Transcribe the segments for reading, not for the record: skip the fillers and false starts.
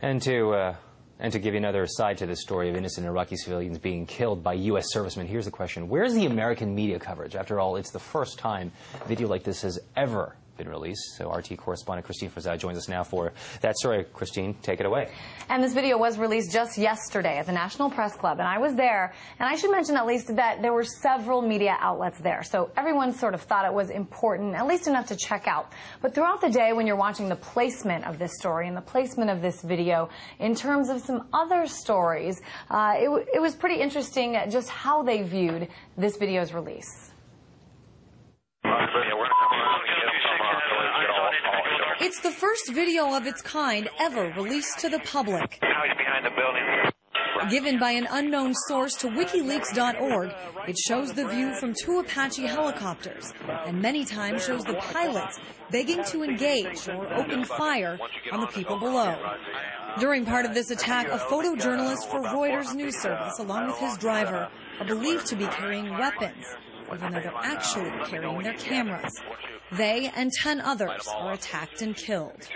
And to give you another side to this story of innocent Iraqi civilians being killed by U.S. servicemen, here's the question. Where's the American media coverage? After all, it's the first time a video like this has ever been released. So RT correspondent Christine Frazat joins us now for that story. Christine, take it away. And this video was released just yesterday at the National Press Club, and I was there. And I should mention at least that there were several media outlets there. So everyone sort of thought it was important, at least enough to check out. But throughout the day, when you're watching the placement of this story and the placement of this video, in terms of some other stories, it was pretty interesting just how they viewed this video's release. It's the first video of its kind ever released to the public. Given by an unknown source to Wikileaks.org, it shows the view from two Apache helicopters and many times shows the pilots begging to engage or open fire on the people below. During part of this attack, a photojournalist for Reuters news service, along with his driver, are believed to be carrying weapons, even though they're actually carrying their cameras. They and 10 others are attacked and killed.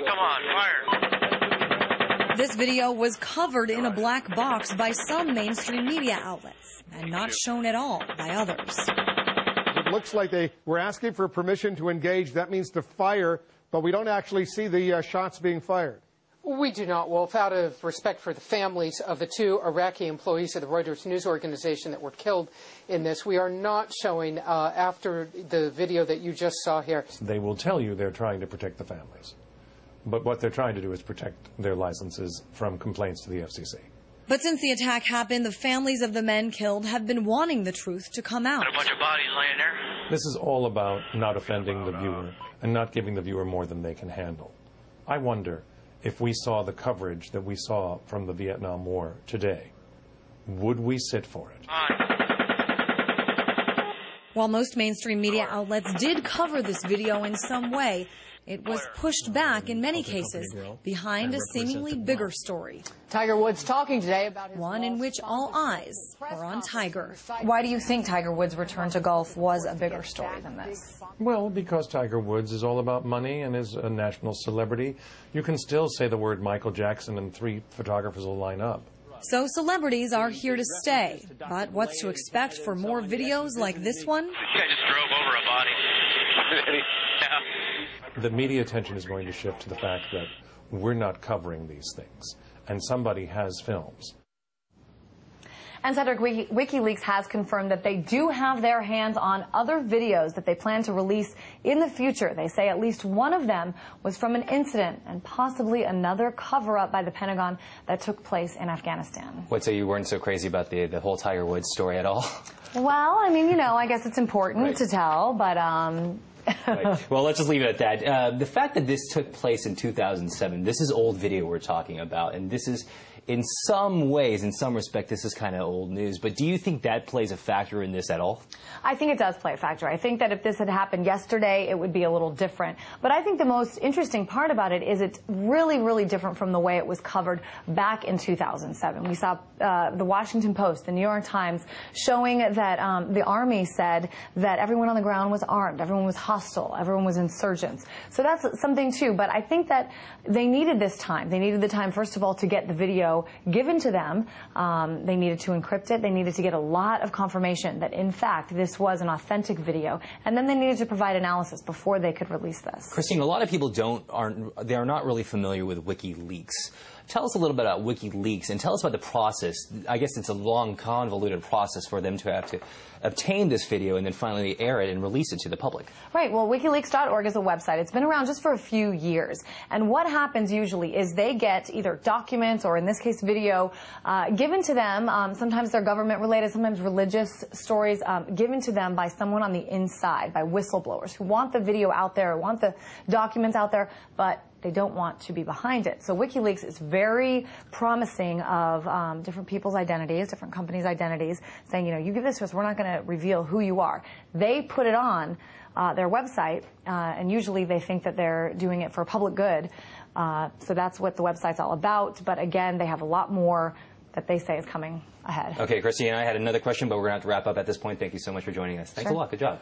Come on, fire! This video was covered in a black box by some mainstream media outlets and not shown at all by others. It looks like they were asking for permission to engage. That means to fire, but we don't actually see the shots being fired. We do not, Wolf. Out of respect for the families of the two Iraqi employees of the Reuters news organization that were killed in this, we are not showing, after the video that you just saw here. They will tell you they're trying to protect the families. But what they're trying to do is protect their licenses from complaints to the FCC. But since the attack happened, the families of the men killed have been wanting the truth to come out. A bunch of bodies laying there. This is all about not offending the viewer and not giving the viewer more than they can handle. I wonder if we saw the coverage that we saw from the Vietnam War today, would we sit for it? While most mainstream media outlets did cover this video in some way, it was pushed back in many cases behind a seemingly bigger story. Tiger Woods talking today about his one in which all eyes were on Tiger. Why do you think Tiger Woods' return to golf was a bigger story than this? Well, because Tiger Woods is all about money and is a national celebrity. You can still say the word Michael Jackson and 3 photographers will line up. So celebrities are here to stay. But what's to expect for more videos like this one? I just drove over a body. The media attention is going to shift to the fact that we're not covering these things, and somebody has films. And Cedric, WikiLeaks has confirmed that they do have their hands on other videos that they plan to release in the future. They say at least one of them was from an incident and possibly another cover-up by the Pentagon that took place in Afghanistan. What, so you weren't so crazy about the whole Tiger Woods story at all? Well, I mean, you know, I guess it's important to tell, but... Right. Well, let's just leave it at that. The fact that this took place in 2007, this is old video we're talking about, and this is, in some ways, in some respect, this is kind of old news. But do you think that plays a factor in this at all? I think it does play a factor. I think that if this had happened yesterday, it would be a little different. But I think the most interesting part about it is it's really, really different from the way it was covered back in 2007. We saw the Washington Post, the New York Times, showing that the Army said that everyone on the ground was armed, everyone was hostile, everyone was insurgents. So that's something, too. But I think that they needed this time. They needed the time, first of all, to get the video given to them. They needed to encrypt it. They needed to get a lot of confirmation that, in fact, this was an authentic video. And then they needed to provide analysis before they could release this. Christine, a lot of people they are not really familiar with WikiLeaks. Tell us a little bit about WikiLeaks and tell us about the process. I guess it's a long, convoluted process for them to have to obtain this video and then finally air it and release it to the public. Right. Well, Wikileaks.org is a website. It's been around just for a few years. And what happens usually is they get either documents or, in this case, video given to them. Sometimes they're government-related, sometimes religious stories given to them by someone on the inside, by whistleblowers who want the video out there, want the documents out there, but they don't want to be behind it. So WikiLeaks is very promising of different people's identities, different companies' identities, saying, you know, you give this to us, we're not going to reveal who you are. They put it on their website, and usually they think that they're doing it for public good. So that's what the website's all about. But again, they have a lot more that they say is coming ahead. Okay, Christine, I had another question, but we're going to have to wrap up at this point. Thank you so much for joining us. Thanks a lot. Good job.